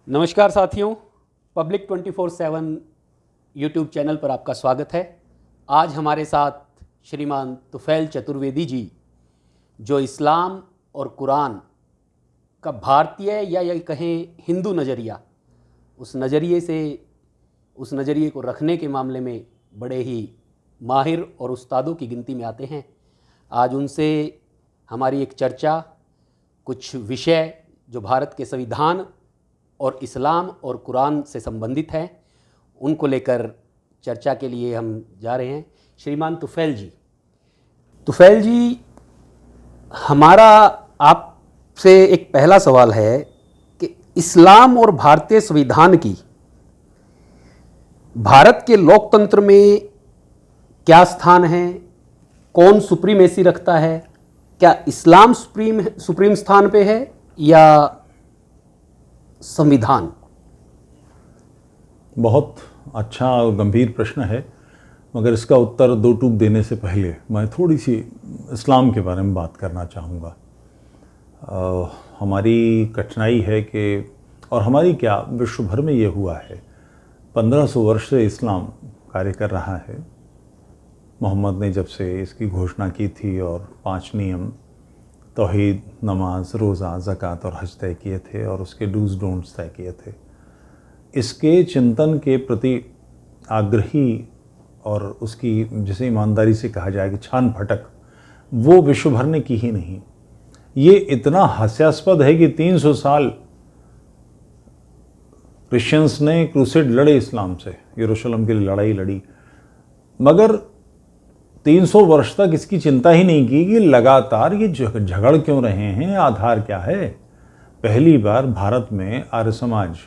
नमस्कार साथियों, public 24/7 YouTube channel पर आपका स्वागत है। आज हमारे साथ श्रीमान तुफैल चतुर्वेदी जी, जो इस्लाम और कुरान का भारतीय या ये कहें हिंदू नज़रिया, उस नज़रिए को रखने के मामले में बड़े ही माहिर और उस्तादों की गिनती में आते हैं। आज उनसे हमारी एक चर्चा कुछ विषय जो भारत के संविधान और इस्लाम और कुरान से संबंधित है, उनको लेकर चर्चा के लिए हम जा रहे हैं। श्रीमान तुफैल जी, हमारा आपसे एक पहला सवाल है कि इस्लाम और भारतीय संविधान की भारत के लोकतंत्र में क्या स्थान है? कौन सुप्रीमेसी रखता है? क्या इस्लाम सुप्रीम स्थान पे है या संविधान? बहुत अच्छा और गंभीर प्रश्न है, मगर इसका उत्तर दो टूक देने से पहले मैं थोड़ी सी इस्लाम के बारे में बात करना चाहूँगा। हमारी कठिनाई है कि, और हमारी क्या, विश्व भर में ये हुआ है, 1500 वर्ष से इस्लाम कार्य कर रहा है। मोहम्मद ने जब से इसकी घोषणा की थी और 5 नियम तौहीद, नमाज, रोज़ा, ज़कात और हज तय किए थे और उसके डूज़ डोंट्स तय किए थे। इसके चिंतन के प्रति आग्रही और उसकी जिसे ईमानदारी से कहा जाए कि छान फटक, वो विश्व भर ने की ही नहीं। ये इतना हास्यास्पद है कि 300 साल क्रिश्चियंस ने क्रूसेड लड़े इस्लाम से, यरूशलेम के लिए लड़ाई लड़ी, मगर 300 वर्ष तक इसकी चिंता ही नहीं की कि लगातार ये झगड़ क्यों रहे हैं, आधार क्या है। पहली बार भारत में आर्य समाज,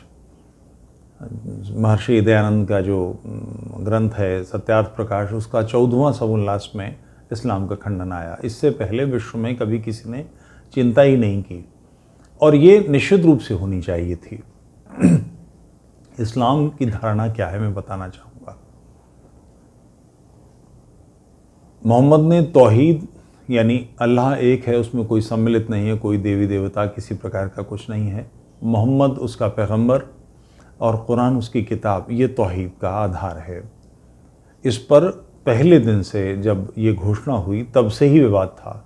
महर्षि दयानंद का जो ग्रंथ है सत्यार्थ प्रकाश, उसका 14वां सवोल्लास में इस्लाम का खंडन आया। इससे पहले विश्व में कभी किसी ने चिंता ही नहीं की, और ये निश्चित रूप से होनी चाहिए थी। इस्लाम की धारणा क्या है मैं बताना चाहूँगा। मोहम्मद ने तौहीद यानी अल्लाह एक है, उसमें कोई सम्मिलित नहीं है, कोई देवी देवता किसी प्रकार का कुछ नहीं है। मोहम्मद उसका पैगंबर और कुरान उसकी किताब, ये तौहीद का आधार है। इस पर पहले दिन से जब ये घोषणा हुई तब से ही विवाद था,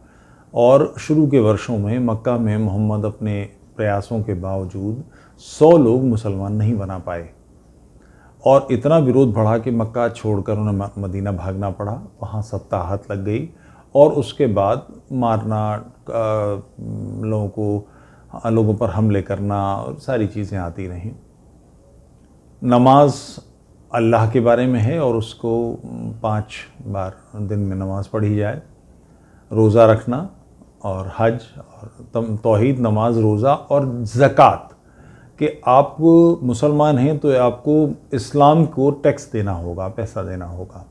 और शुरू के वर्षों में मक्का में मोहम्मद अपने प्रयासों के बावजूद 100 लोग मुसलमान नहीं बना पाए, और इतना विरोध बढ़ा कि मक्का छोड़कर उन्हें मदीना भागना पड़ा। वहाँ सत्ता हाथ लग गई, और उसके बाद मारना, लोगों पर हमले करना और सारी चीज़ें आती रहीं। नमाज अल्लाह के बारे में है और उसको 5 बार दिन में नमाज पढ़ी जाए। रोज़ा रखना और हज और तौहीद, नमाज, रोज़ा और ज़कात, कि आप मुसलमान हैं तो आपको इस्लाम को टैक्स देना होगा, पैसा देना होगा।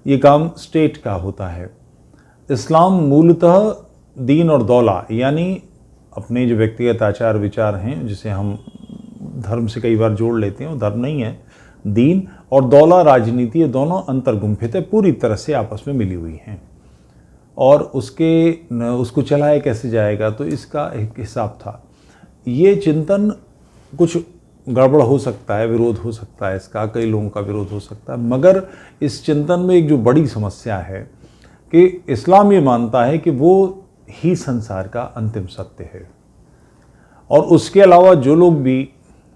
ये काम स्टेट का होता है। इस्लाम मूलतः दीन और दौला, यानी अपने जो व्यक्तिगत आचार विचार हैं, जिसे हम धर्म से कई बार जोड़ लेते हैं, वो धर्म नहीं है। दीन और दौला, राजनीति, ये दोनों अंतर्गुम्फित है, पूरी तरह से आपस में मिली हुई हैं, और उसको चलाया कैसे जाएगा, तो इसका एक हिसाब था। ये चिंतन कुछ गड़बड़ हो सकता है, विरोध हो सकता है इसका, कई लोगों का विरोध हो सकता है, मगर इस चिंतन में एक जो बड़ी समस्या है कि इस्लाम ये मानता है कि वो ही संसार का अंतिम सत्य है, और उसके अलावा जो लोग भी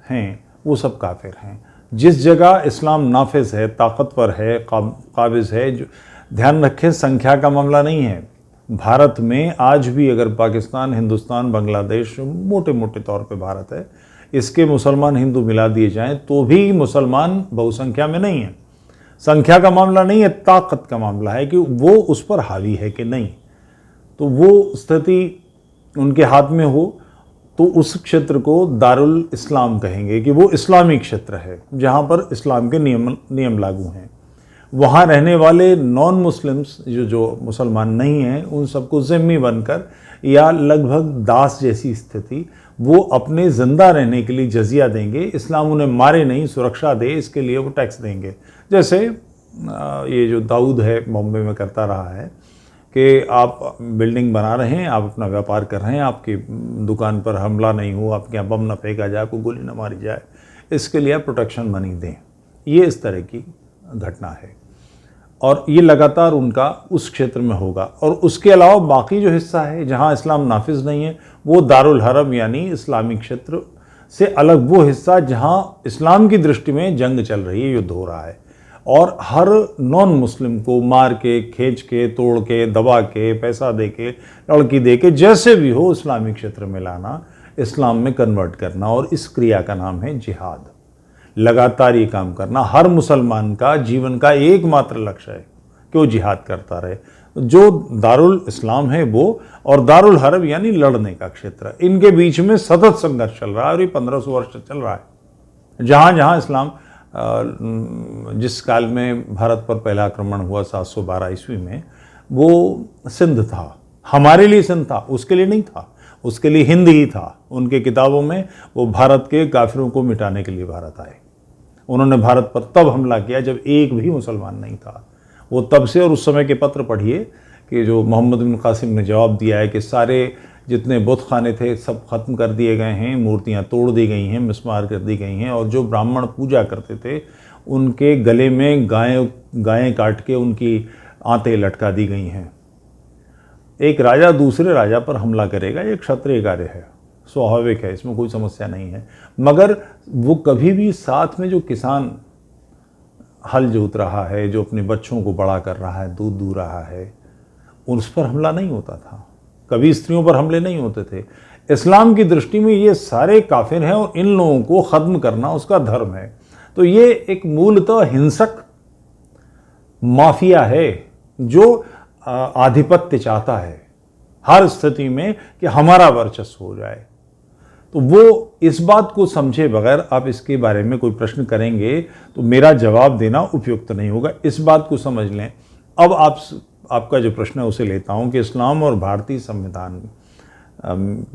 हैं वो सब काफिर हैं। जिस जगह इस्लाम नाफिज है, ताकतवर है, काबिज है, जो ध्यान रखें संख्या का मामला नहीं है। भारत में आज भी अगर पाकिस्तान, हिंदुस्तान, बांग्लादेश, मोटे मोटे तौर पे भारत है, इसके मुसलमान हिंदू मिला दिए जाएं तो भी मुसलमान बहुसंख्या में नहीं है। संख्या का मामला नहीं है, ताकत का मामला है कि वो उस पर हावी है कि नहीं। तो वो स्थिति उनके हाथ में हो तो उस क्षेत्र को दारुल इस्लाम कहेंगे, कि वो इस्लामी क्षेत्र है जहाँ पर इस्लाम के नियम लागू हैं। वहाँ रहने वाले नॉन मुस्लिम्स जो मुसलमान नहीं हैं, उन सबको ज़िम्मी बनकर, या लगभग दास जैसी स्थिति, वो अपने ज़िंदा रहने के लिए जजिया देंगे। इस्लाम उन्हें मारे नहीं, सुरक्षा दे, इसके लिए वो टैक्स देंगे। जैसे ये जो दाऊद है बॉम्बे में करता रहा है कि आप बिल्डिंग बना रहे हैं, आप अपना व्यापार कर रहे हैं, आपकी दुकान पर हमला नहीं हो, आपके यहाँ बम न फेंका जाए, कोई गोली न मारी जाए, इसके लिए आप प्रोटेक्शन मनी दें। ये इस तरह की घटना है और ये लगातार उनका उस क्षेत्र में होगा। और उसके अलावा बाकी जो हिस्सा है जहाँ इस्लाम नाफिज नहीं है, वो दारुल हरम यानी इस्लामी क्षेत्र से अलग वो हिस्सा जहाँ इस्लाम की दृष्टि में जंग चल रही है, युद्ध हो रहा है, और हर नॉन मुस्लिम को मार के, खींच के, तोड़ के, दबा के, पैसा दे के, लड़की दे के, जैसे भी हो इस्लामी क्षेत्र में लाना, इस्लाम में कन्वर्ट करना, और इस क्रिया का नाम है जिहाद। लगातार ये काम करना हर मुसलमान का जीवन का एकमात्र लक्ष्य है कि वो जिहाद करता रहे। जो दारुल इस्लाम है वो, और दारुल हरब यानी लड़ने का क्षेत्र, इनके बीच में सतत संघर्ष चल रहा है और ये 1500 वर्ष चल रहा है। जहाँ जहाँ इस्लाम, जिस काल में भारत पर पहला आक्रमण हुआ 712 ईस्वी में, वो सिंध था, हमारे लिए सिंध था, उसके लिए नहीं था, उसके लिए हिंद ही था। उनके किताबों में वो भारत के काफिरों को मिटाने के लिए भारत आए। उन्होंने भारत पर तब हमला किया जब एक भी मुसलमान नहीं था। वो तब से, और उस समय के पत्र पढ़िए कि जो मोहम्मद बिन कासिम ने जवाब दिया है कि सारे जितने बुत खाने थे सब ख़त्म कर दिए गए हैं, मूर्तियाँ तोड़ दी गई हैं, मिस्मार कर दी गई हैं, और जो ब्राह्मण पूजा करते थे उनके गले में गायें काट के उनकी आंतें लटका दी गई हैं। एक राजा दूसरे राजा पर हमला करेगा, ये क्षत्रिय कार्य है, स्वाभाविक है, इसमें कोई समस्या नहीं है। मगर वो कभी भी साथ में जो किसान हल जोत रहा है, जो अपने बच्चों को बड़ा कर रहा है, दूध दूह रहा है, उस पर हमला नहीं होता था। कभी स्त्रियों पर हमले नहीं होते थे। इस्लाम की दृष्टि में ये सारे काफिर हैं और इन लोगों को ख़त्म करना उसका धर्म है। तो ये एक मूलतः हिंसक माफिया है जो आधिपत्य चाहता है हर स्थिति में कि हमारा वर्चस्व हो जाए। तो वो इस बात को समझे बगैर आप इसके बारे में कोई प्रश्न करेंगे तो मेरा जवाब देना उपयुक्त नहीं होगा। इस बात को समझ लें। अब आपका जो प्रश्न है उसे लेता हूं कि इस्लाम और भारतीय संविधान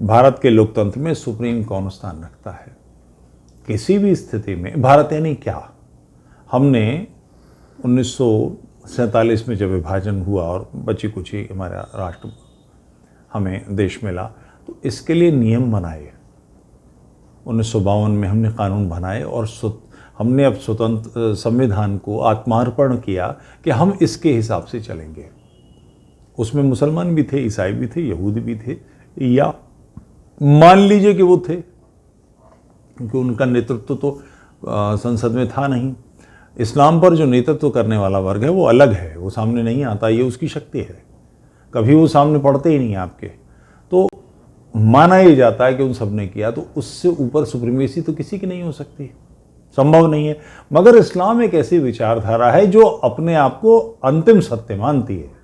भारत के लोकतंत्र में सुप्रीम कौन स्थान रखता है। किसी भी स्थिति में भारत यानी क्या, हमने 1947 में जब विभाजन हुआ और बची कुची हमारा राष्ट्र हमें देश मिला, तो इसके लिए नियम बनाए। 1952 में हमने कानून बनाए और हमने अब स्वतंत्र संविधान को आत्मार्पण किया कि हम इसके हिसाब से चलेंगे। उसमें मुसलमान भी थे, ईसाई भी थे, यहूदी भी थे, या मान लीजिए कि वो थे, क्योंकि उनका नेतृत्व तो संसद में था नहीं। इस्लाम पर जो नेतृत्व करने वाला वर्ग है वो अलग है, वो सामने नहीं आता, ये उसकी शक्ति है। कभी वो सामने पड़ते ही नहीं आपके, तो माना ही जाता है कि उन सब ने किया, तो उससे ऊपर सुप्रीमेसी तो किसी की नहीं हो सकती, संभव नहीं है। मगर इस्लाम एक ऐसी विचारधारा है जो अपने आप को अंतिम सत्य मानती है।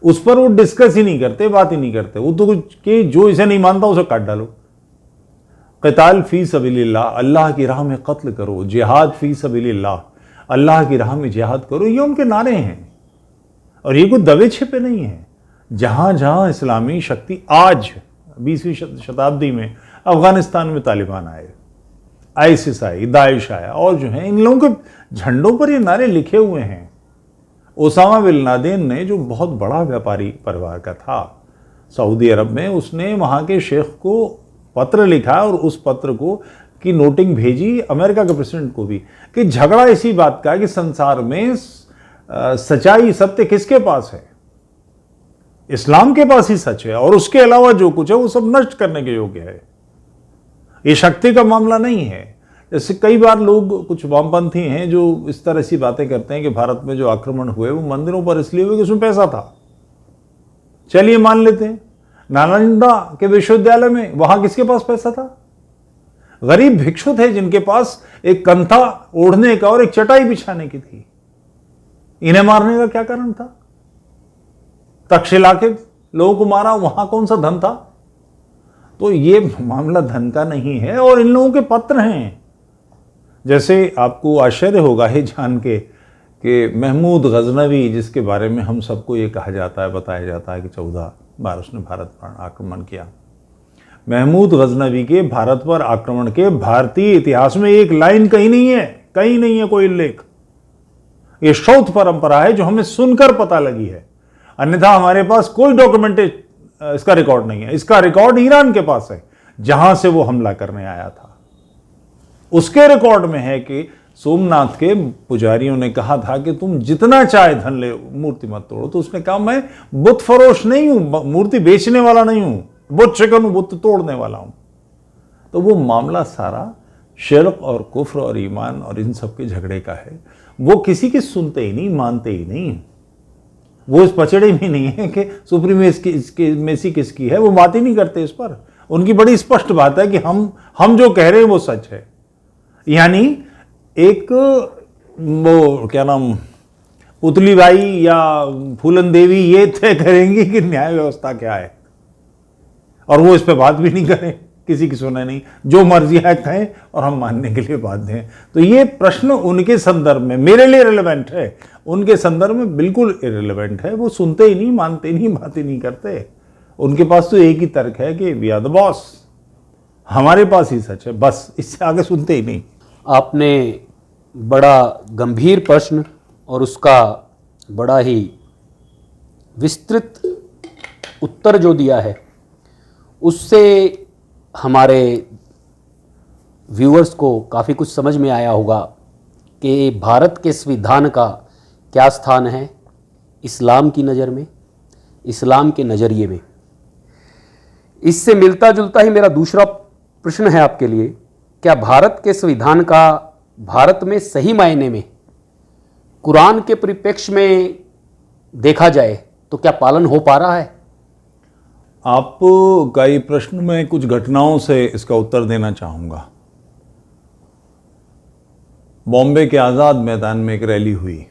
उस पर वो डिस्कस ही नहीं करते, बात ही नहीं करते। वो तो कुछ कि जो इसे नहीं मानता उसे काट डालो। क़िताल फ़ी सबीलिल्लाह, अल्लाह की राह में कत्ल करो। जिहाद फ़ी सबीलिल्लाह, अल्लाह की राह में जिहाद करो। ये उनके नारे हैं और ये कोई दबे छिपे नहीं हैं। जहां जहां इस्लामी शक्ति, आज 20वीं शताब्दी में अफगानिस्तान में तालिबान आए, आईसिस आई, दाइश आया, और जो है इन लोगों के झंडों पर ये नारे लिखे हुए हैं। ओसामा बिन लादेन ने, जो बहुत बड़ा व्यापारी परिवार का था सऊदी अरब में, उसने वहाँ के शेख को पत्र लिखा और उस पत्र को की नोटिंग भेजी अमेरिका के प्रेसिडेंट को भी, कि झगड़ा इसी बात का है कि संसार में सच्चाई, सत्य किसके पास है। इस्लाम के पास ही सच है और उसके अलावा जो कुछ है वो सब नष्ट करने के योग्य है। ये शक्ति का मामला नहीं है। जैसे कई बार लोग, कुछ वामपंथी हैं जो इस तरह सी बातें करते हैं कि भारत में जो आक्रमण हुए वो मंदिरों पर इसलिए हुए कि उसमें पैसा था। चलिए मान लेते हैं, नालंदा के विश्वविद्यालय में वहां किसके पास पैसा था? गरीब भिक्षु थे जिनके पास एक कंथा ओढ़ने का और एक चटाई बिछाने की थी। इन्हें मारने का क्या कारण था? तक्षशिला के लोगों को मारा, वहां कौन सा धन था? तो ये मामला धन का नहीं है। और इन लोगों के पत्र हैं, जैसे आपको आश्चर्य होगा ये जान के कि महमूद गजनवी, जिसके बारे में हम सबको ये कहा जाता है, बताया जाता है कि 14 बार उसने भारत पर आक्रमण किया। महमूद गजनवी के भारत पर आक्रमण के भारतीय इतिहास में एक लाइन कहीं नहीं है, कहीं नहीं है कोई उल्लेख। ये शौथ परंपरा है जो हमें सुनकर पता लगी है। अन्यथा हमारे पास कोई डॉक्यूमेंटेशन इसका रिकॉर्ड नहीं है। इसका रिकॉर्ड ईरान के पास है, जहां से वो हमला करने आया था। उसके रिकॉर्ड में है कि सोमनाथ के पुजारियों ने कहा था कि तुम जितना चाहे धन ले, मूर्ति मत तोड़ो। तो उसने कहा मैं बुत फरोश नहीं हूं, मूर्ति बेचने वाला नहीं हूं, बुत चिकन हूं, बुत तोड़ने वाला हूं। तो वो मामला सारा शिर्क और कुफ्र और ईमान और इन सब के झगड़े का है। वो किसी की सुनते ही नहीं, मानते ही नहीं। वो इस पचड़े में नहीं है कि सुप्रीमेसी किसकी है, वो बात ही नहीं करते इस पर। उनकी बड़ी स्पष्ट बात है कि हम जो कह रहे हैं वो सच है। यानी एक वो क्या नाम, पुतली बाई या फूलन देवी ये तय करेंगी कि न्याय व्यवस्था क्या है, और वो इस पे बात भी नहीं करें, किसी की सुने नहीं, जो मर्जी है कहें और हम मानने के लिए बाध्य हैं। तो ये प्रश्न उनके संदर्भ में मेरे लिए रिलेवेंट है, उनके संदर्भ में बिल्कुल इरेलेवेंट है। वो सुनते ही नहीं, मानते नहीं, बातें नहीं करते। उनके पास तो एक ही तर्क है कि वी आर द बॉस, हमारे पास ही सच है, बस, इससे आगे सुनते ही नहीं। आपने बड़ा गंभीर प्रश्न और उसका बड़ा ही विस्तृत उत्तर जो दिया है, उससे हमारे व्यूअर्स को काफ़ी कुछ समझ में आया होगा कि भारत के संविधान का क्या स्थान है इस्लाम की नज़र में, इस्लाम के नज़रिए में। इससे मिलता जुलता ही मेरा दूसरा प्रश्न है आपके लिए, क्या भारत के संविधान का भारत में सही मायने में कुरान के परिप्रेक्ष्य में देखा जाए तो क्या पालन हो पा रहा है? आपका ये प्रश्न में कुछ घटनाओं से इसका उत्तर देना चाहूँगा। बॉम्बे के आज़ाद मैदान में एक रैली हुई,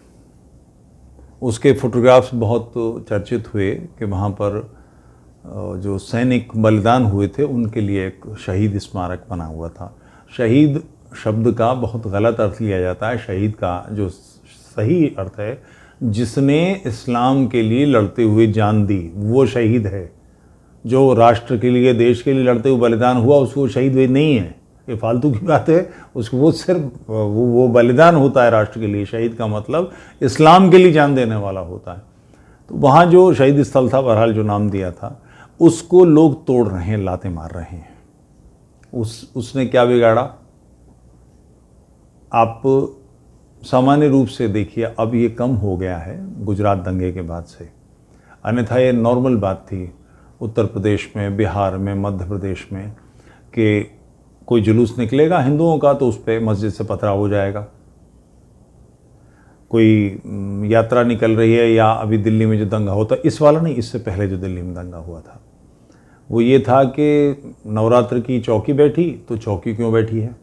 उसके फोटोग्राफ्स बहुत चर्चित हुए कि वहाँ पर जो सैनिक बलिदान हुए थे उनके लिए एक शहीद स्मारक बना हुआ था। शहीद शब्द का बहुत गलत अर्थ लिया जाता है। शहीद का जो सही अर्थ है, जिसने इस्लाम के लिए लड़ते हुए जान दी, वो शहीद है। जो राष्ट्र के लिए, देश के लिए लड़ते हुए बलिदान हुआ, उसको शहीद वे नहीं है। ये फालतू की बात है। उसको वो सिर्फ वो बलिदान होता है राष्ट्र के लिए। शहीद का मतलब इस्लाम के लिए जान देने वाला होता है। तो वहाँ जो शहीद स्थल था, बहरहाल जो नाम दिया था, उसको लोग तोड़ रहे हैं, लाते मार रहे हैं। उसने क्या बिगाड़ा? आप सामान्य रूप से देखिए, अब ये कम हो गया है गुजरात दंगे के बाद से, अन्यथा ये नॉर्मल बात थी उत्तर प्रदेश में, बिहार में, मध्य प्रदेश में, कि कोई जुलूस निकलेगा हिंदुओं का तो उस पर मस्जिद से पथराव हो जाएगा। कोई यात्रा निकल रही है, या अभी दिल्ली में जो दंगा होता, इस वाला नहीं, इससे पहले जो दिल्ली में दंगा हुआ था, वो ये था कि नवरात्र की चौकी बैठी, तो चौकी क्यों बैठी है?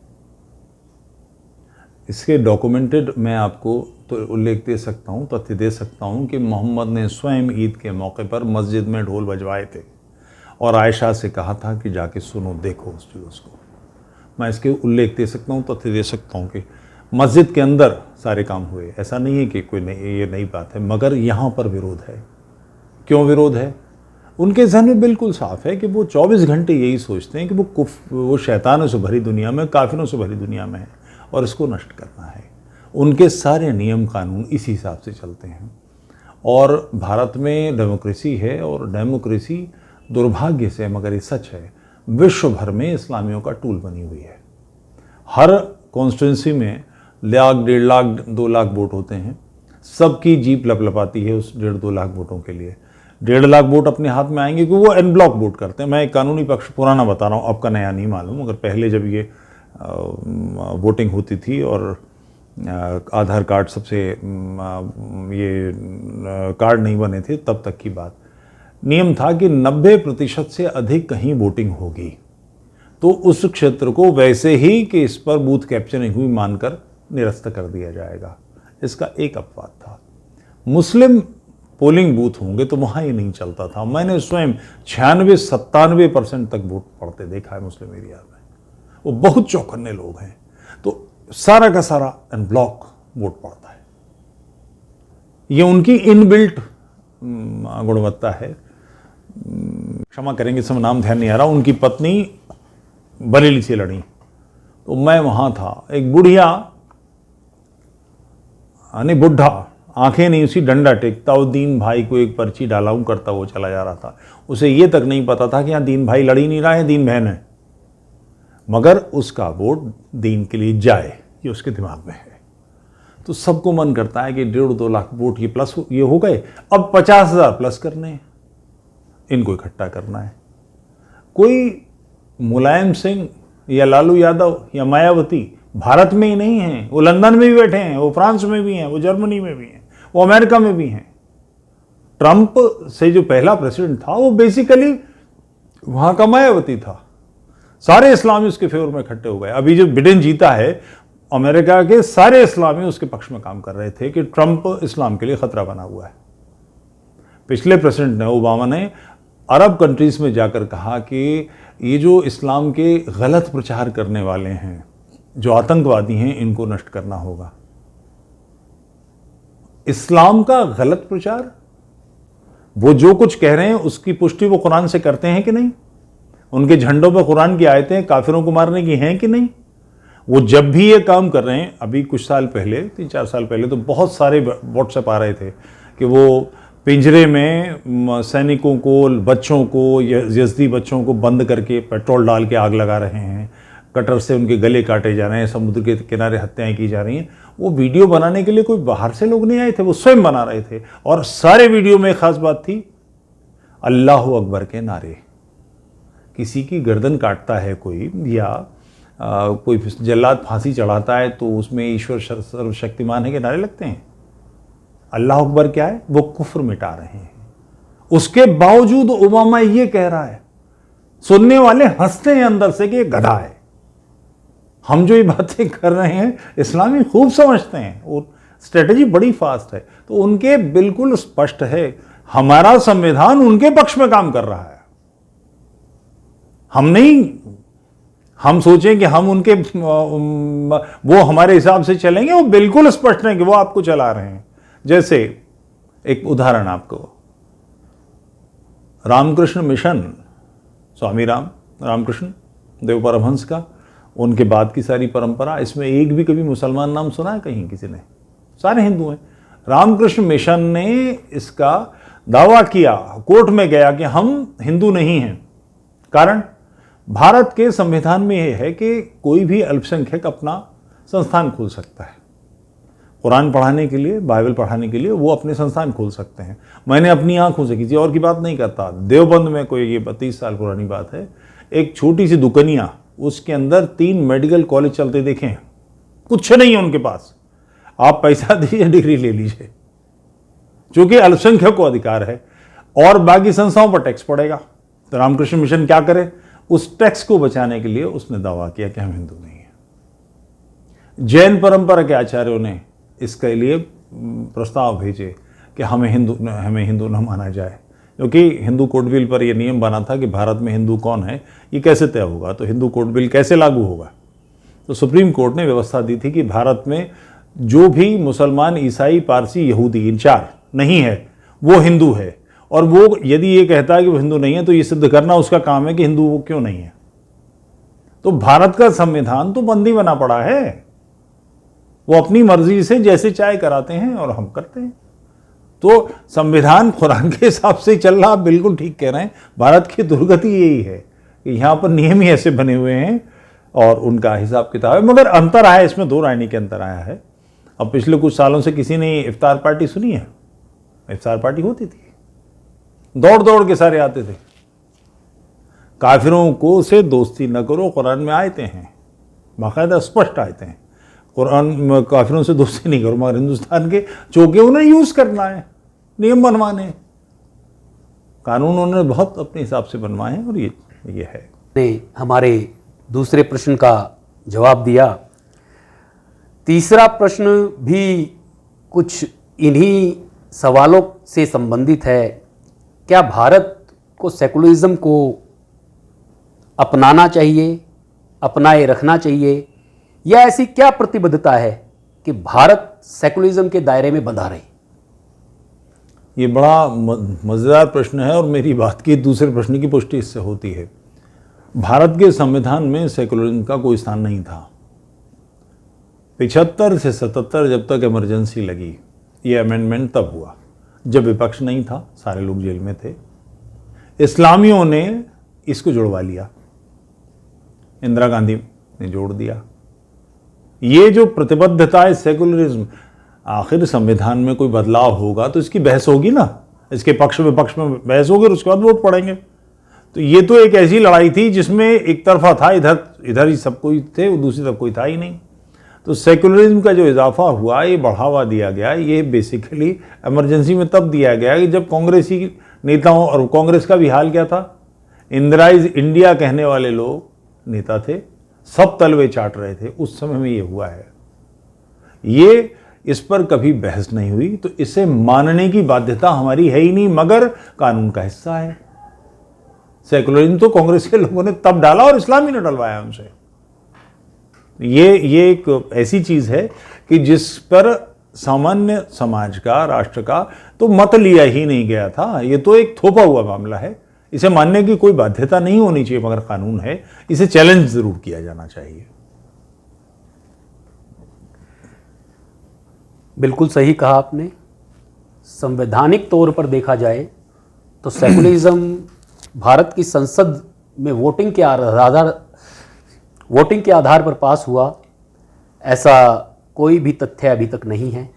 इसके डॉक्यूमेंटेड मैं आपको तो उल्लेख दे सकता हूँ, तथ्य दे सकता हूँ कि मोहम्मद ने स्वयं ईद के मौके पर मस्जिद में ढोल बजवाए थे और आयशा से कहा था कि जाके सुनो, देखो उस जुलूस को। मैं इसके उल्लेख दे सकता हूँ, तथ्य दे सकता हूँ कि मस्जिद के अंदर सारे काम हुए। ऐसा नहीं है कि कोई नहीं, ये नई बात है, मगर यहाँ पर विरोध है। क्यों विरोध है? उनके जहन में बिल्कुल साफ है कि वो 24 घंटे यही सोचते हैं कि वो शैतानों से भरी दुनिया में, काफिरों से भरी दुनिया में है और इसको नष्ट करना है। उनके सारे नियम कानून इसी हिसाब से चलते हैं। और भारत में डेमोक्रेसी है, और डेमोक्रेसी दुर्भाग्य से, मगर ये सच है, विश्व भर में इस्लामियों का टूल बनी हुई है। हर कॉन्स्टिट्यूंसी में 1,00,000, 1.5 लाख, 2 लाख वोट होते हैं। सबकी जीप लपलपाती है उस 1.5-2 लाख वोटों के लिए। 1.5 लाख वोट अपने हाथ में आएंगे क्योंकि वो एन ब्लॉक वोट करते हैं। मैं एक कानूनी पक्ष पुराना बता रहा हूँ, आपका नया नहीं मालूम, मगर पहले जब ये वोटिंग होती थी और आधार कार्ड सबसे ये कार्ड नहीं बने थे, तब तक की बात, नियम था कि 90% से अधिक कहीं वोटिंग होगी तो उस क्षेत्र को वैसे ही कि इस पर बूथ कैप्चरिंग हुई मानकर निरस्त कर दिया जाएगा। इसका एक अपवाद था। मुस्लिम पोलिंग बूथ होंगे तो वहाँ ये नहीं चलता था। मैंने स्वयं 96-97% तक वोट पड़ते देखा है मुस्लिम एरिया में। वो बहुत चौकन्ने लोग हैं, तो सारा का सारा एन ब्लॉक वोट पड़ता है। ये उनकी इनबिल्ट गुणवत्ता है। क्षमा करेंगे, इस समय नाम ध्यान नहीं आ रहा। उनकी पत्नी बरेली से लड़ी, तो मैं वहाँ था। एक बुढ़िया, नहीं बुढ़ा, आंखें नहीं, उसी डंडा टेकता, वो दीन भाई को एक पर्ची डालाऊं करता वो चला जा रहा था। उसे ये तक नहीं पता था कि यहाँ दीन भाई लड़ ही नहीं रहा है, दीन बहन है, मगर उसका वोट दीन के लिए जाए, ये उसके दिमाग में है। तो सबको मन करता है कि 1.5-2 लाख वोट ये प्लस ये हो गए, अब 50,000 प्लस करने हैं, इनको इकट्ठा करना है। कोई मुलायम सिंह या लालू यादव या मायावती भारत में ही नहीं हैं, वो लंदन में भी बैठे हैं, वो फ्रांस में भी हैं, वो जर्मनी में भी हैं, वो अमेरिका में भी हैं। ट्रंप से जो पहला प्रेसिडेंट था वो बेसिकली वहां का मायावती था। सारे इस्लामी उसके फेवर में इकट्ठे हो गए। अभी जो बिडेन जीता है, अमेरिका के सारे इस्लामी उसके पक्ष में काम कर रहे थे कि ट्रंप इस्लाम के लिए खतरा बना हुआ है। पिछले प्रेसिडेंट ने, ओबामा ने, अरब कंट्रीज में जाकर कहा कि ये जो इस्लाम के गलत प्रचार करने वाले हैं, जो आतंकवादी हैं, इनको नष्ट करना होगा। इस्लाम का गलत प्रचार, वो जो कुछ कह रहे हैं उसकी पुष्टि वो कुरान से करते हैं कि नहीं? उनके झंडों पर कुरान की आयतें काफिरों को मारने की हैं कि नहीं? वो जब भी ये काम कर रहे हैं, अभी कुछ साल पहले, 3-4 साल पहले तो बहुत सारे व्हाट्सएप आ रहे थे कि वो पिंजरे में सैनिकों को, बच्चों को, यज़दी बच्चों को बंद करके पेट्रोल डाल के आग लगा रहे हैं, कटर से उनके गले काटे जा रहे हैं, समुद्र के किनारे हत्याएं की जा रही हैं। वो वीडियो बनाने के लिए कोई बाहर से लोग नहीं आए थे, वो स्वयं बना रहे थे। और सारे वीडियो में एक खास बात थी, अल्लाह अकबर के नारे। किसी की गर्दन काटता है कोई, या कोई जल्लाद फांसी चढ़ाता है, तो उसमें ईश्वर सर्वशक्तिमान है के नारे लगते हैं। अल्लाह अकबर क्या है? वो कुफ्र मिटा रहे हैं। उसके बावजूद ओबामा ये कह रहा है, सुनने वाले हंसते हैं अंदर से कि ये गधा है। हम जो ये बातें कर रहे हैं इस्लामी खूब समझते हैं, और स्ट्रेटजी बड़ी फास्ट है। तो उनके बिल्कुल स्पष्ट है, हमारा संविधान उनके पक्ष में काम कर रहा है। हम सोचें कि हम उनके वो हमारे हिसाब से चलेंगे, वो बिल्कुल स्पष्ट है कि वो आपको चला रहे हैं। जैसे एक उदाहरण आपको, रामकृष्ण मिशन, स्वामी रामकृष्ण देव परमहंस का, उनके बाद की सारी परंपरा, इसमें एक भी कभी मुसलमान नाम सुना है कहीं किसी ने? सारे हिंदू हैं। रामकृष्ण मिशन ने इसका दावा किया, कोर्ट में गया कि हम हिंदू नहीं हैं। कारण, भारत के संविधान में यह है कि कोई भी अल्पसंख्यक अपना संस्थान खोल सकता है। कुरान पढ़ाने के लिए, बाइबल पढ़ाने के लिए वो अपने संस्थान खोल सकते हैं। मैंने अपनी आंखों से, किसी और की बात नहीं करता, देवबंद में, कोई ये 32 साल पुरानी बात है, एक छोटी सी दुकानिया, उसके अंदर 3 मेडिकल कॉलेज चलते देखे हैं। कुछ नहीं है उनके पास, आप पैसा दीजिए, डिग्री ले लीजिए, क्योंकि अल्पसंख्यक को अधिकार है और बाकी संस्थाओं पर टैक्स पड़ेगा। तो रामकृष्ण मिशन क्या करे? उस टैक्स को बचाने के लिए उसने दावा किया कि हम हिंदू नहीं हैं। जैन परंपरा के आचार्यों ने इसके लिए प्रस्ताव भेजे कि हमें हिंदू न माना जाए, क्योंकि हिंदू कोड बिल पर यह नियम बना था कि भारत में हिंदू कौन है ये कैसे तय होगा, तो हिंदू कोड बिल कैसे लागू होगा। तो सुप्रीम कोर्ट ने व्यवस्था दी थी कि भारत में जो भी मुसलमान, ईसाई, पारसी, यहूदी, इन 4 नहीं है, वो हिंदू है। और वो यदि ये कहता है कि वो हिंदू नहीं है, तो ये सिद्ध करना उसका काम है कि हिंदू वो क्यों नहीं है। तो भारत का संविधान तो बंदी बना पड़ा है, वो अपनी मर्जी से जैसे चाहे कराते हैं और हम करते हैं। तो संविधान कुरान के हिसाब से चल रहा, बिल्कुल ठीक कह रहे हैं। भारत की दुर्गति यही है कि यहाँ पर नियम ही ऐसे बने हुए हैं और उनका हिसाब किताब है। मगर अंतर आया, इसमें 2 राय के अंतर आया है। अब पिछले कुछ सालों से किसी ने इफ्तार पार्टी सुनी है? इफ्तार पार्टी होती थी, दौड़ दौड़ के सारे आते थे। काफिरों को से दोस्ती न करो, कुरान में आयतें हैं, बाकायदा स्पष्ट आयतें हैं। कुरान में काफिरों से दोस्ती नहीं करो, मगर हिंदुस्तान के चौके उन्हें यूज करना है, नियम बनवाने, कानून उन्होंने बहुत अपने हिसाब से बनवाए हैं। और ये है। ने हमारे दूसरे प्रश्न का जवाब दिया। तीसरा प्रश्न भी कुछ इन्हीं सवालों से संबंधित है। क्या भारत को सेकुलरिज्म को अपनाना चाहिए, अपनाए रखना चाहिए, या ऐसी क्या प्रतिबद्धता है कि भारत सेकुलरिज्म के दायरे में बंधा रहे? ये बड़ा मज़ेदार प्रश्न है और मेरी बात की दूसरे प्रश्न की पुष्टि इससे होती है। भारत के संविधान में सेकुलरिज्म का कोई स्थान नहीं था। 75 से 77 जब तक इमरजेंसी लगी, ये अमेंडमेंट तब हुआ जब विपक्ष नहीं था, सारे लोग जेल में थे। इस्लामियों ने इसको जुड़वा लिया, इंदिरा गांधी ने जोड़ दिया। ये जो प्रतिबद्धता है सेकुलरिज्म, आखिर संविधान में कोई बदलाव होगा तो इसकी बहस होगी ना, इसके पक्ष विपक्ष में बहस होगी और उसके बाद वोट पड़ेंगे। तो ये तो एक ऐसी लड़ाई थी जिसमें एक तरफा था, इधर ही सब कोई थे, दूसरी तरफ कोई था ही नहीं। तो सेकुलरिज्म का जो इजाफा हुआ, ये बढ़ावा दिया गया, ये बेसिकली इमरजेंसी में तब दिया गया कि जब कांग्रेसी नेताओं, और कांग्रेस का भी हाल क्या था, इंदिराइज इंडिया कहने वाले लोग नेता थे, सब तलवे चाट रहे थे, उस समय में ये हुआ है। ये इस पर कभी बहस नहीं हुई, तो इसे मानने की बाध्यता हमारी है ही नहीं, मगर कानून का हिस्सा है। सेकुलरिज्म तो कांग्रेस के लोगों ने तब डाला और इस्लामी ने डलवाया उनसे। ये एक ऐसी चीज है कि जिस पर सामान्य समाज का, राष्ट्र का तो मत लिया ही नहीं गया था। ये तो एक थोपा हुआ मामला है, इसे मानने की कोई बाध्यता नहीं होनी चाहिए, मगर कानून है, इसे चैलेंज जरूर किया जाना चाहिए। बिल्कुल सही कहा आपने। संवैधानिक तौर पर देखा जाए तो सेकुलरिज्म भारत की संसद में वोटिंग के आधार पर पास हुआ, ऐसा कोई भी तथ्य अभी तक नहीं है।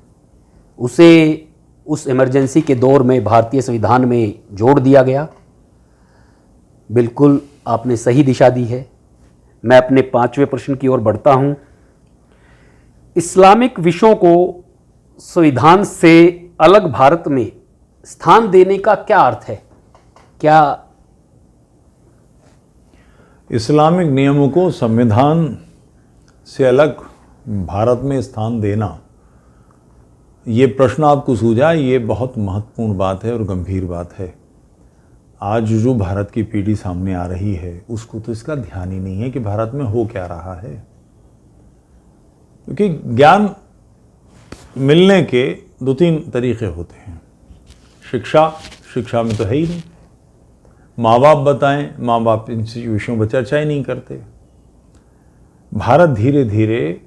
उसे उस इमरजेंसी के दौर में भारतीय संविधान में जोड़ दिया गया। बिल्कुल आपने सही दिशा दी है। मैं अपने 5वें प्रश्न की ओर बढ़ता हूँ। इस्लामिक विषयों को संविधान से अलग भारत में स्थान देने का क्या अर्थ है? क्या इस्लामिक नियमों को संविधान से अलग भारत में स्थान देना, ये प्रश्न आपको सूझा, ये बहुत महत्वपूर्ण बात है और गंभीर बात है। आज जो भारत की पीढ़ी सामने आ रही है उसको तो इसका ध्यान ही नहीं है कि भारत में हो क्या रहा है, क्योंकि ज्ञान मिलने के 2-3 तरीके होते हैं। शिक्षा में तो है ही नहीं, माँ बाप बताएं, माँ बाप इन विषयों पर चर्चा ही नहीं करते। भारत धीरे धीरे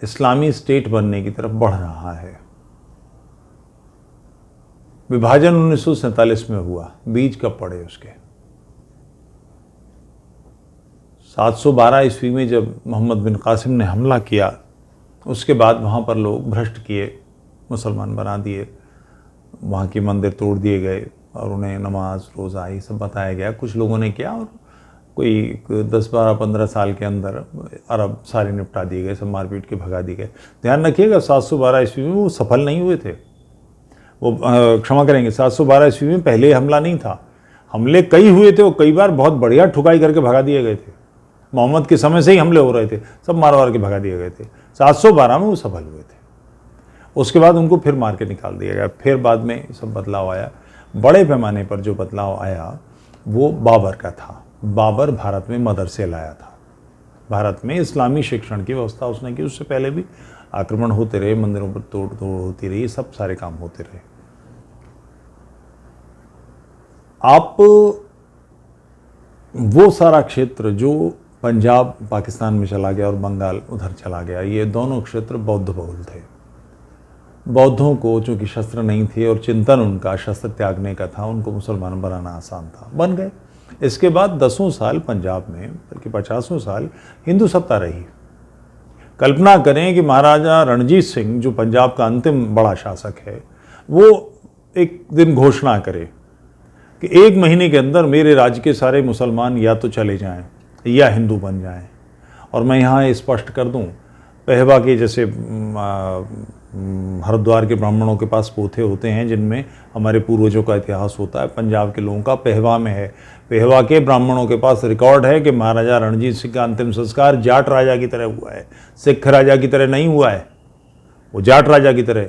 इस्लामी स्टेट बनने की तरफ बढ़ रहा है। विभाजन 1947 में हुआ, बीज कब पड़े उसके? 712 ईस्वी में जब मोहम्मद बिन कासिम ने हमला किया, उसके बाद वहाँ पर लोग भ्रष्ट किए, मुसलमान बना दिए, वहाँ के मंदिर तोड़ दिए गए और उन्हें नमाज रोज़ा ये सब बताया गया। कुछ लोगों ने किया और कोई 10-12-15 साल के अंदर अरब सारे निपटा दिए गए, सब मारपीट के भगा दिए गए। ध्यान रखिएगा 712 ईस्वी में वो सफल नहीं हुए थे, वो क्षमा करेंगे 712 ईस्वी में पहले हमला नहीं था, हमले कई हुए थे और कई बार बहुत बढ़िया ठुकाई करके भगा दिए गए थे। मोहम्मद के समय से ही हमले हो रहे थे, सब मार मार के भगा दिए गए थे। 712 में वो सफल हुए थे, उसके बाद उनको फिर मार के निकाल दिया गया। फिर बाद में सब बदलाव आया। बड़े पैमाने पर जो बदलाव आया वो बाबर का था। बाबर भारत में मदरसे लाया था, भारत में इस्लामी शिक्षण की व्यवस्था उसने की। उससे पहले भी आक्रमण होते रहे, मंदिरों पर तोड़ होती रही, सब सारे काम होते रहे। आप वो सारा क्षेत्र जो पंजाब पाकिस्तान में चला गया और बंगाल उधर चला गया, ये दोनों क्षेत्र बौद्ध बहुल थे। बौद्धों को चूंकि शस्त्र नहीं थे और चिंतन उनका शस्त्र त्यागने का था, उनको मुसलमान बनाना आसान था, बन गए। इसके बाद 10 साल पंजाब में, बल्कि 50 साल हिंदू सत्ता रही। कल्पना करें कि महाराजा रणजीत सिंह जो पंजाब का अंतिम बड़ा शासक है, वो एक दिन घोषणा करे कि 1 महीने के अंदर मेरे राज्य के सारे मुसलमान या तो चले जाएं या हिंदू बन जाएं। और मैं यहाँ स्पष्ट कर दूं, पहवा के जैसे हरिद्वार के ब्राह्मणों के पास पोथे होते हैं जिनमें हमारे पूर्वजों का इतिहास होता है, पंजाब के लोगों का पहवा में है। पहवा के ब्राह्मणों के पास रिकॉर्ड है कि महाराजा रणजीत सिंह का अंतिम संस्कार जाट राजा की तरह हुआ है, सिख राजा की तरह नहीं हुआ है, वो जाट राजा की तरह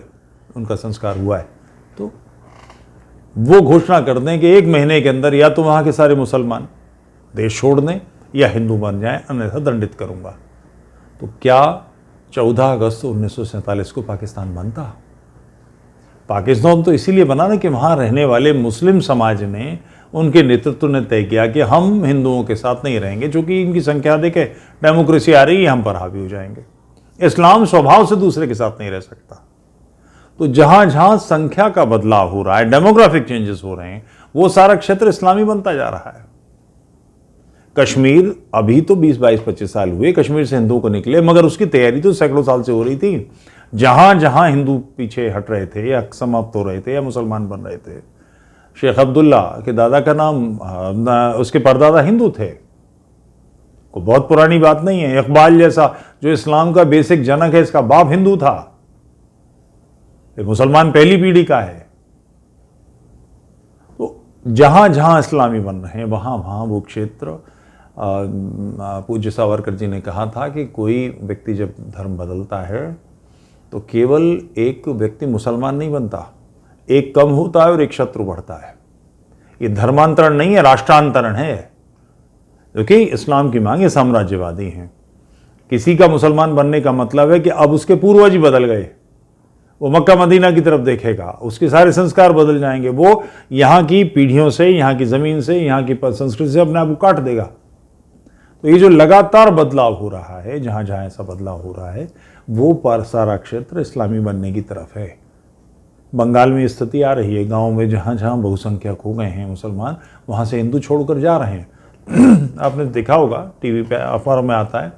उनका संस्कार हुआ है। तो वो घोषणा कर दें कि 1 महीने के अंदर या तो वहाँ के सारे मुसलमान देश छोड़ दें या हिंदू बन जाएं, अन्यथा दंडित करूँगा। तो क्या 14 अगस्त 1947 को पाकिस्तान बनता? पाकिस्तान तो इसीलिए बना ना कि वहाँ रहने वाले मुस्लिम समाज ने, उनके नेतृत्व ने तय किया कि हम हिंदुओं के साथ नहीं रहेंगे, चूँकि इनकी संख्या देखे डेमोक्रेसी आ रही है, हम पर हावी हो जाएंगे। इस्लाम स्वभाव से दूसरे के साथ नहीं रह सकता। तो जहां जहां संख्या का बदलाव हो रहा है, डेमोग्राफिक चेंजेस हो रहे हैं, वो सारा क्षेत्र इस्लामी बनता जा रहा है। कश्मीर अभी तो 20-22-25 साल हुए कश्मीर से हिंदुओं को निकले, मगर उसकी तैयारी तो सैकड़ों साल से हो रही थी। जहां जहां हिंदू पीछे हट रहे थे या समाप्त हो रहे थे या मुसलमान बन रहे थे, शेख अब्दुल्ला के दादा का नाम, उसके परदादा हिंदू थे, को बहुत पुरानी बात नहीं है। इकबाल जैसा जो इस्लाम का बेसिक जनक है, इसका बाप हिंदू था, ये मुसलमान पहली पीढ़ी का है। तो जहां जहां इस्लामी बन रहे हैं वहां वहां वो क्षेत्र, पूज्य सावरकर जी ने कहा था कि कोई व्यक्ति जब धर्म बदलता है तो केवल एक व्यक्ति मुसलमान नहीं बनता, एक कम होता है और एक शत्रु बढ़ता है। ये धर्मांतरण नहीं है, राष्ट्रांतरण है, क्योंकि इस्लाम की मांग ये साम्राज्यवादी हैं। किसी का मुसलमान बनने का मतलब है कि अब उसके पूर्वज ही बदल गए, वो मक्का मदीना की तरफ देखेगा, उसके सारे संस्कार बदल जाएंगे, वो यहाँ की पीढ़ियों से, यहाँ की ज़मीन से, यहाँ की संस्कृति से अपने आप को काट देगा। तो ये जो लगातार बदलाव हो रहा है, जहाँ जहाँ ऐसा बदलाव हो रहा है, वो पर सारा क्षेत्र इस्लामी बनने की तरफ है। बंगाल में स्थिति आ रही है, गाँव में जहाँ जहाँ बहुसंख्यक हो गए हैं मुसलमान, वहाँ से हिंदू छोड़कर जा रहे हैं। आपने देखा होगा, टीवी पे अखबारों में आता है।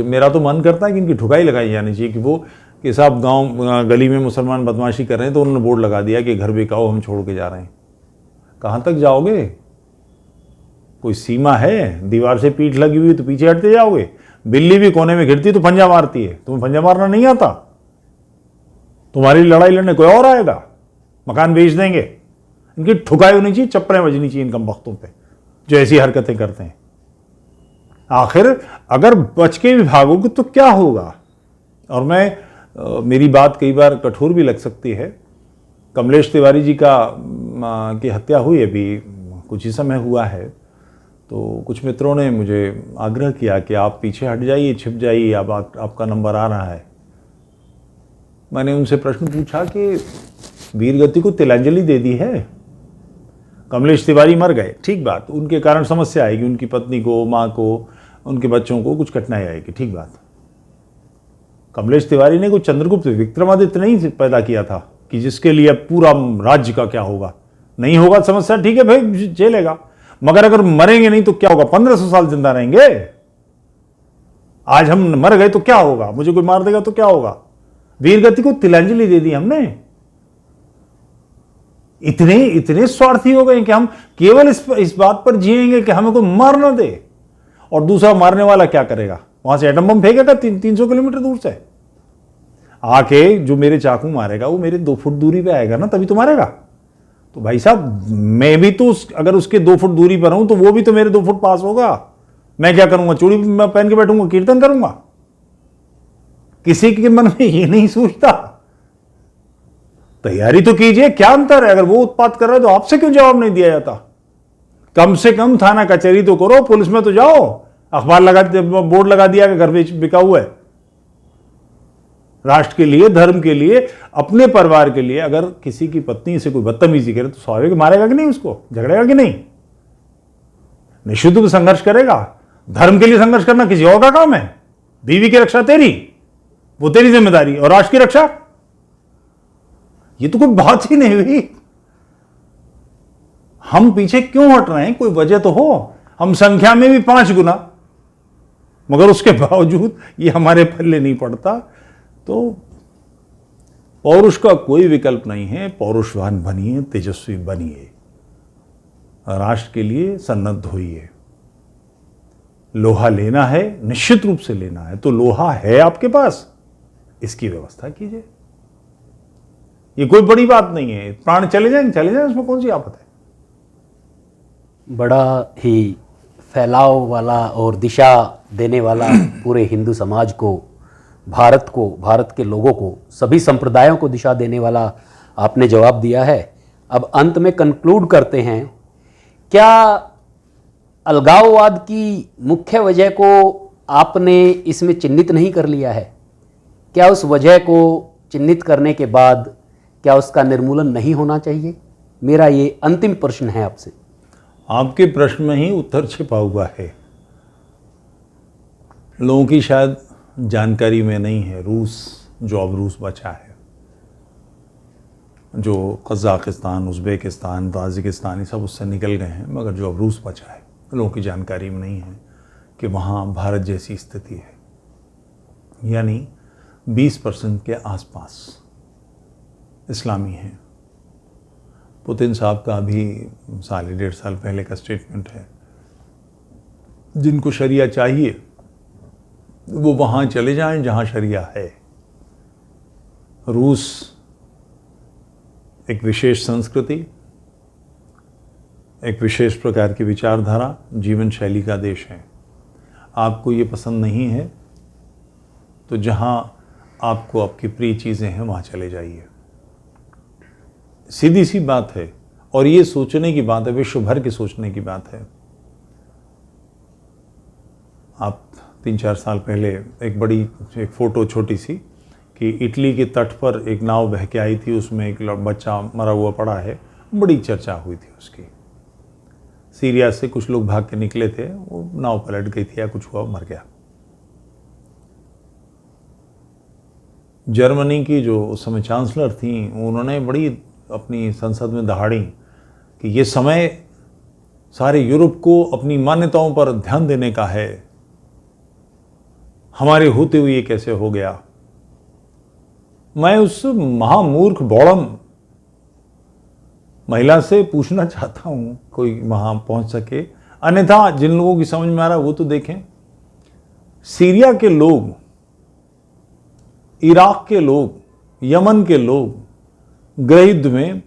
मेरा तो मन करता है कि इनकी ठुकाई लगाई जानी चाहिए कि साहब गांव गली में मुसलमान बदमाशी कर रहे हैं तो उन्होंने बोर्ड लगा दिया कि घर बिकाओ, हम छोड़ के जा रहे हैं। कहाँ तक जाओगे? कोई सीमा है? दीवार से पीठ लगी हुई तो पीछे हटते जाओगे? बिल्ली भी कोने में गिरती तो पंजा मारती है, तुम्हें पंजा मारना नहीं आता? तुम्हारी लड़ाई लड़ने कोई और आएगा, मकान बेच देंगे। इनकी ठुकाई होनी चाहिए, चप्पलें बजनी चाहिए इन कम वक्तों पे जो ऐसी हरकतें करते हैं। आखिर अगर बच के भी भागोगे तो क्या होगा? और मेरी बात कई बार कठोर भी लग सकती है। कमलेश तिवारी जी की हत्या हुई अभी कुछ ही समय हुआ है, तो कुछ मित्रों ने मुझे आग्रह किया कि आप पीछे हट जाइए, छिप जाइए, अब आपका नंबर आ रहा है। मैंने उनसे प्रश्न पूछा कि वीरगति को तिलांजलि दे दी है? कमलेश तिवारी मर गए, ठीक बात, उनके कारण समस्या आएगी, उनकी पत्नी को, माँ को, उनके बच्चों को कुछ कठिनाई आएगी, ठीक बात। कमलेश तिवारी ने कुछ चंद्रगुप्त विक्रमादित्य नहीं पैदा किया था कि जिसके लिए पूरा राज्य का क्या होगा, नहीं होगा समस्या, ठीक है भाई झेलेगा, मगर अगर मरेंगे नहीं तो क्या होगा? 1500 साल जिंदा रहेंगे। आज हम मर गए तो क्या होगा? मुझे कोई मार देगा तो क्या होगा? वीरगति को तिलांजलि दे दी हमने। इतने स्वार्थी हो गए कि हम केवल इस बात पर जिएंगे कि हमें कोई मार ना दे। और दूसरा मारने वाला क्या करेगा? वहां से एटम बम फेंकेगा 300 किलोमीटर दूर से आके, जो मेरे चाकू मारेगा वो मेरे 2 फुट दूरी पे आएगा ना, तभी तो मारेगा। तो भाई साहब, मैं भी तो अगर उसके 2 फुट दूरी पर हूं तो वो भी तो मेरे 2 फुट पास होगा। मैं क्या करूंगा? चूड़ी मैं पहन के बैठूंगा, कीर्तन करूंगा? किसी के मन में ये नहीं सोचता। तैयारी तो कीजिए, क्या अंतर है? अगर वो उत्पात कर रहा है तो आपसे क्यों जवाब नहीं दिया जाता? कम से कम थाना कचहरी तो करो, पुलिस में तो जाओ। अखबार लगा, बोर्ड लगा दिया कि घर बिका हुआ है। राष्ट्र के लिए, धर्म के लिए, अपने परिवार के लिए अगर किसी की पत्नी से कोई बदतमीजी करे तो स्वाभाविक मारेगा कि नहीं? उसको झगड़ेगा कि नहीं? निश्चित रूप से संघर्ष करेगा। धर्म के लिए संघर्ष करना किसी और का काम है। बीवी की रक्षा तेरी, वो तेरी जिम्मेदारी, और राष्ट्र की रक्षा, ये तो कोई बात ही नहीं हुई। हम पीछे क्यों हट रहे हैं? कोई वजह तो हो। हम संख्या में भी 5 गुना, मगर उसके बावजूद ये हमारे पल्ले नहीं पड़ता। तो पौरुष का कोई विकल्प नहीं है। पौरुषवान बनिए, तेजस्वी बनिए, राष्ट्र के लिए सन्नद्ध होइए। लोहा लेना है, निश्चित रूप से लेना है, तो लोहा है आपके पास, इसकी व्यवस्था कीजिए। ये कोई बड़ी बात नहीं है। प्राण चले जाएं, उसमें कौन सी आफत है? बड़ा ही फैलाव वाला और दिशा देने वाला पूरे हिंदू समाज को, भारत के लोगों को, सभी संप्रदायों को दिशा देने वाला आपने जवाब दिया है। अब अंत में कंक्लूड करते हैं, क्या अलगाववाद की मुख्य वजह को आपने इसमें चिन्हित नहीं कर लिया है? क्या उस वजह को चिन्हित करने के बाद क्या उसका निर्मूलन नहीं होना चाहिए? मेरा ये अंतिम प्रश्न है आपसे। आपके प्रश्न में ही उत्तर छिपा हुआ है। लोगों की शायद जानकारी में नहीं है, रूस जो अब रूस बचा है, जो कज़ाकिस्तान, उज़्बेकिस्तान, ताजिकिस्तान ये सब उससे निकल गए हैं, मगर जो अब रूस बचा है, लोगों की जानकारी में नहीं है कि वहाँ भारत जैसी स्थिति है, यानी 20% के आसपास इस्लामी हैं। पुतिन साहब का अभी 1.5 साल पहले का स्टेटमेंट है, जिनको शरिया चाहिए वो वहाँ चले जाएं जहाँ शरिया है। रूस एक विशेष संस्कृति, एक विशेष प्रकार की विचारधारा, जीवन शैली का देश है। आपको ये पसंद नहीं है तो जहाँ आपको आपकी प्रिय चीज़ें हैं वहाँ चले जाइए। सीधी सी बात है, और ये सोचने की बात है, विश्व भर के सोचने की बात है। आप 3-4 साल पहले एक फ़ोटो छोटी सी कि इटली के तट पर एक नाव बह के आई थी, उसमें एक बच्चा मरा हुआ पड़ा है, बड़ी चर्चा हुई थी उसकी। सीरिया से कुछ लोग भाग के निकले थे, वो नाव पलट गई थी या कुछ हुआ, मर गया। जर्मनी की जो उस समय चांसलर थी, उन्होंने बड़ी अपनी संसद में दहाड़ी कि ये समय सारे यूरोप को अपनी मान्यताओं पर ध्यान देने का है, हमारे होते हुए ये कैसे हो गया। मैं उस महामूर्ख बौड़म महिला से पूछना चाहता हूं, कोई वहां पहुंच सके, अन्यथा जिन लोगों की समझ में आ रहा है वो तो देखें। सीरिया के लोग, इराक के लोग, यमन के लोग गृहयुद्ध में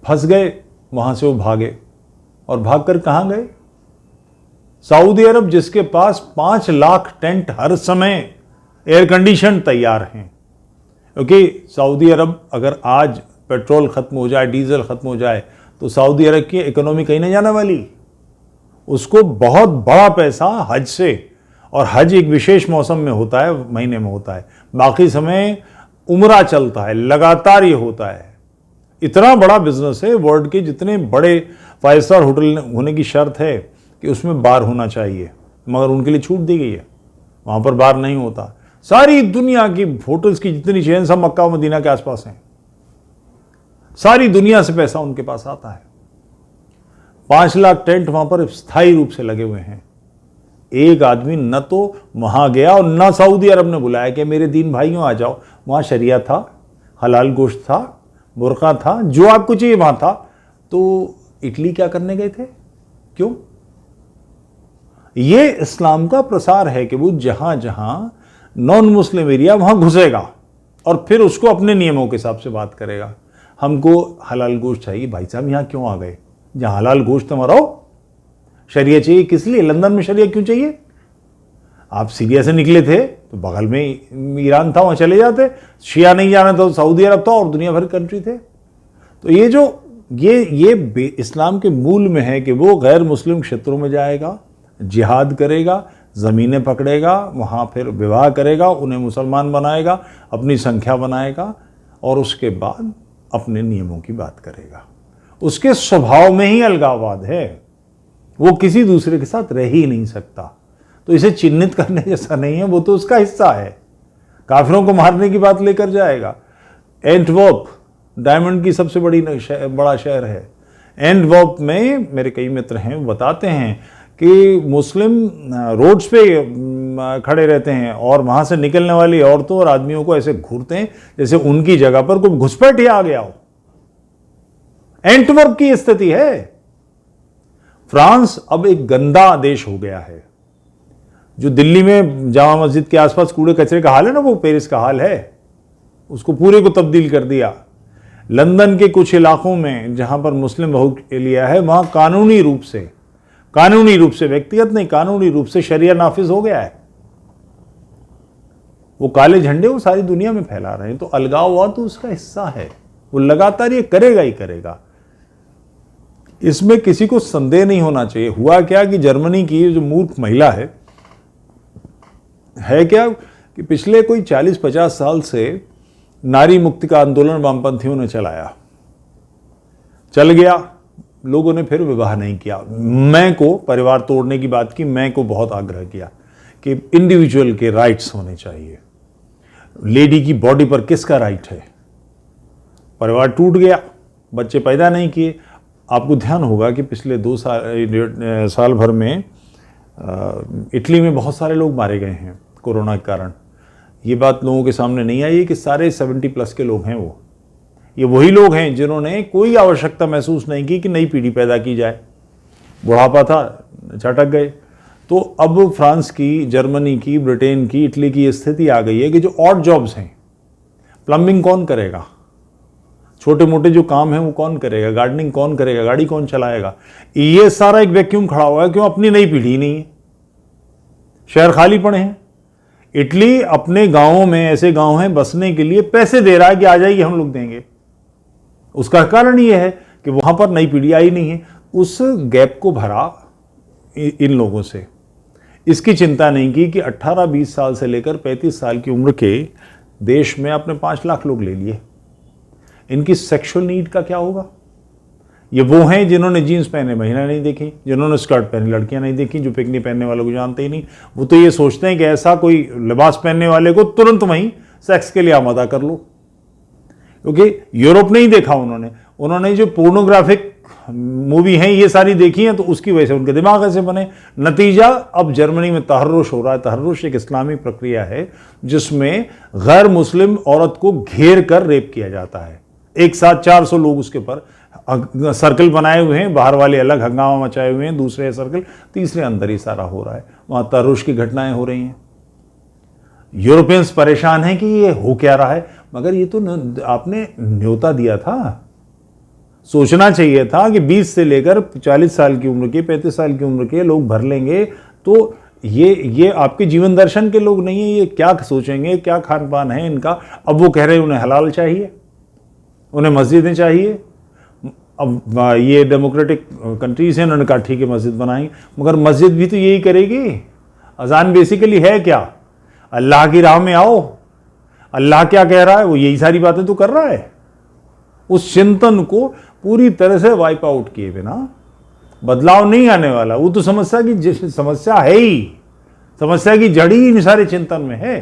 फंस गए, वहां से वो भागे, और भागकर कहां गए? सऊदी अरब, जिसके पास 5 लाख टेंट हर समय एयर कंडीशन तैयार हैं। क्योंकि सऊदी अरब अगर आज पेट्रोल ख़त्म हो जाए, डीजल ख़त्म हो जाए, तो सऊदी अरब की इकोनॉमी कहीं नहीं जाने वाली। उसको बहुत बड़ा पैसा हज से, और हज एक विशेष मौसम में होता है, महीने में होता है, बाकी समय उम्रा चलता है, लगातार ये होता है। इतना बड़ा बिजनेस है, वर्ल्ड के जितने बड़े 5 स्टार होटल होने की शर्त है कि उसमें बार होना चाहिए, मगर उनके लिए छूट दी गई है, वहाँ पर बार नहीं होता। सारी दुनिया की होटल्स की जितनी चेन सब मक्का और मदीना के आसपास हैं, सारी दुनिया से पैसा उनके पास आता है। 5 लाख टेंट वहाँ पर स्थायी रूप से लगे हुए हैं। एक आदमी न तो वहाँ गया और न सऊदी अरब ने बुलाया कि मेरे दीन भाइयों आ जाओ। वहाँ शरिया था, हलाल गोश्त था, बुर्का था, जो आपको चाहिए वहाँ था। तो इटली क्या करने गए थे? क्यों? ये इस्लाम का प्रसार है कि वो जहां जहां नॉन मुस्लिम एरिया वहां घुसेगा और फिर उसको अपने नियमों के हिसाब से बात करेगा। हमको हलाल गोश्त चाहिए, भाई साहब यहाँ क्यों आ गए? जहां हलाल गोश्त तुम रहो, शरिया चाहिए किस लिए? लंदन में शरिया क्यों चाहिए? आप सीरिया से निकले थे तो बगल में ईरान था, वहां चले जाते। शिया नहीं जाना तो सऊदी अरब था और दुनिया भर कंट्री थे। तो ये जो ये इस्लाम के मूल में है कि वो गैर मुस्लिम क्षेत्रों में जाएगा, जिहाद करेगा, ज़मीनें पकड़ेगा, वहाँ फिर विवाह करेगा, उन्हें मुसलमान बनाएगा, अपनी संख्या बनाएगा और उसके बाद अपने नियमों की बात करेगा। उसके स्वभाव में ही अलगाववाद है, वो किसी दूसरे के साथ रह ही नहीं सकता। तो इसे चिन्हित करने जैसा नहीं है, वो तो उसका हिस्सा है। काफिरों को मारने की बात लेकर जाएगा। एंटवर्प डायमंड की सबसे बड़ा शहर है। एंटवर्प में मेरे कई मित्र हैं, वो बताते हैं कि मुस्लिम रोड्स पे खड़े रहते हैं और वहां से निकलने वाली औरतों और आदमियों को ऐसे घूरते हैं जैसे उनकी जगह पर कोई घुसपैठ ही आ गया हो। एंटवर्प की स्थिति है। फ्रांस अब एक गंदा देश हो गया है। जो दिल्ली में जामा मस्जिद के आसपास कूड़े कचरे का हाल है ना, वो पेरिस का हाल है। उसको पूरे को तब्दील कर दिया। लंदन के कुछ इलाकों में जहां पर मुस्लिम बहु लिया है, वहां कानूनी रूप से व्यक्तिगत नहीं, कानूनी रूप से शरिया नाफिज हो गया है। वो काले झंडे वो सारी दुनिया में फैला रहे हैं। तो अलगाववाद तो उसका हिस्सा है, वो लगातार ये करेगा ही करेगा। इसमें किसी को संदेह नहीं होना चाहिए। हुआ क्या कि जर्मनी की जो मूर्ख महिला है क्या कि पिछले कोई 40-50 साल से नारी मुक्ति का आंदोलन वामपंथियों ने चलाया, चल गया, लोगों ने फिर विवाह नहीं किया। मैं को परिवार तोड़ने की बात की, मैं को बहुत आग्रह किया कि इंडिविजुअल के राइट्स होने चाहिए। लेडी की बॉडी पर किसका राइट है? परिवार टूट गया, बच्चे पैदा नहीं किए। आपको ध्यान होगा कि पिछले 2 साल भर में इटली में बहुत सारे लोग मारे गए हैं कोरोना के कारण। ये बात लोगों के सामने नहीं आई है कि सारे 70+ के लोग हैं वो। ये वही लोग हैं जिन्होंने कोई आवश्यकता महसूस नहीं की कि नई पीढ़ी पैदा की जाए। बुढ़ापा था, झटक गए। तो अब फ्रांस की, जर्मनी की, ब्रिटेन की, इटली की स्थिति आ गई है कि जो ऑड जॉब्स हैं, प्लम्बिंग कौन करेगा, छोटे मोटे जो काम हैं वो कौन करेगा, गार्डनिंग कौन करेगा, गाड़ी कौन चलाएगा, ये सारा एक वैक्यूम खड़ा हुआ है। क्यों? अपनी नई पीढ़ी नहीं है, शहर खाली पड़े हैं। इटली अपने गांवों में, ऐसे गांव हैं, बसने के लिए पैसे दे रहा है कि आ जाइए हम लोग देंगे। उसका कारण ये है कि वहां पर नई पीढ़ी आई नहीं है। उस गैप को भरा इन लोगों से। इसकी चिंता नहीं की कि 18-20 साल से लेकर 35 साल की उम्र के देश में आपने 5 लाख लोग ले लिए। इनकी सेक्सुअल नीड का क्या होगा? ये वो हैं जिन्होंने जीन्स पहने महिला नहीं देखी, जिन्होंने स्कर्ट पहने लड़कियां नहीं देखी, जो पिकनी पहनने वालों को जानते ही नहीं। वो तो ये सोचते हैं कि ऐसा कोई लिबास पहनने वाले को तुरंत वहीं सेक्स के लिए आमादा कर लो। क्योंकि यूरोप नहीं देखा उन्होंने जो पोर्नोग्राफिक मूवी हैं ये सारी देखी हैं, तो उसकी वजह से उनके दिमाग ऐसे बने। नतीजा, अब जर्मनी में तहर्रुश हो रहा है। तहर्रुश एक इस्लामी प्रक्रिया है जिसमें गैर मुस्लिम औरत को घेर कर रेप किया जाता है। एक साथ 400 लोग उसके ऊपर सर्कल बनाए हुए हैं, बाहर वाले अलग हंगामा मचाए हुए हैं, दूसरे सर्कल, तीसरे अंदर ही सारा हो रहा है। वहां तहर्रुश की घटनाएं हो रही हैं। यूरोपियंस परेशान हैं कि ये हो क्या रहा है, मगर ये तो आपने न्योता दिया था। सोचना चाहिए था कि 20 से लेकर 40 साल की उम्र के, 35 साल की उम्र के लोग भर लेंगे तो ये आपके जीवन दर्शन के लोग नहीं है। ये क्या सोचेंगे, क्या खान पान है इनका। अब वो कह रहे हैं उन्हें हलाल चाहिए, उन्हें मस्जिदें चाहिए। अब ये डेमोक्रेटिक कंट्रीज हैं, उन्होंने कहा ठीक है मस्जिद बनाएंगे, मगर मस्जिद भी तो यही करेगी। अजान बेसिकली है क्या? अल्लाह की राह में आओ। अल्लाह क्या कह रहा है, वो यही सारी बातें तो कर रहा है। उस चिंतन को पूरी तरह से वाइप आउट किए बिना बदलाव नहीं आने वाला। वो तो समस्या है ही, समस्या की जड़ी इन सारे चिंतन में है।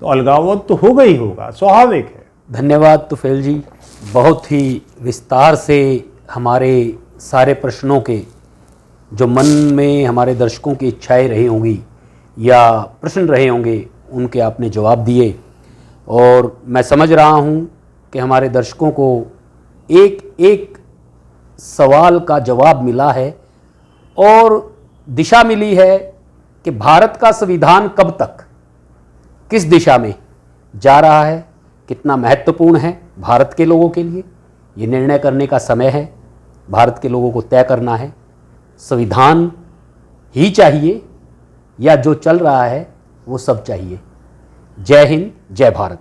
तो अलगावत तो होगा ही होगा, स्वाभाविक है। धन्यवाद तुफैल जी, बहुत ही विस्तार से हमारे सारे प्रश्नों के, जो मन में हमारे दर्शकों की इच्छाएं रही होंगी या प्रश्न रहे होंगे, उनके आपने जवाब दिए। और मैं समझ रहा हूं कि हमारे दर्शकों को एक एक सवाल का जवाब मिला है और दिशा मिली है कि भारत का संविधान कब तक किस दिशा में जा रहा है, कितना महत्वपूर्ण है भारत के लोगों के लिए। ये निर्णय करने का समय है, भारत के लोगों को तय करना है संविधान ही चाहिए या जो चल रहा है वो सब चाहिए। जय हिंद, जय भारत।